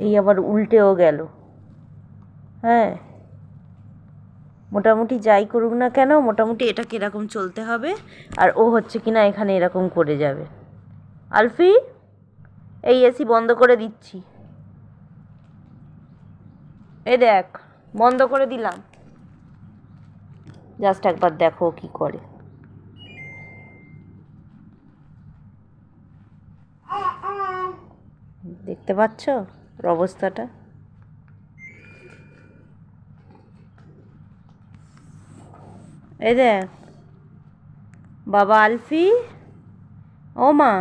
এই আবার উল্টেও গেল। হ্যাঁ, মোটামুটি যাই করুক না কেন, মোটামুটি এটাকে এরকম চলতে হবে। আর ও হচ্ছে কিনা এখানে এরকম করে যাবে। আলফি, এই এসি বন্ধ করে দিচ্ছি। এই দেখ, বন্ধ করে দিলাম। জাস্ট একবার দেখো কি করে। দেখতে পাচ্ছ ওর অবস্থাটা? এই দেখ বাবা। আলফি, ও মা,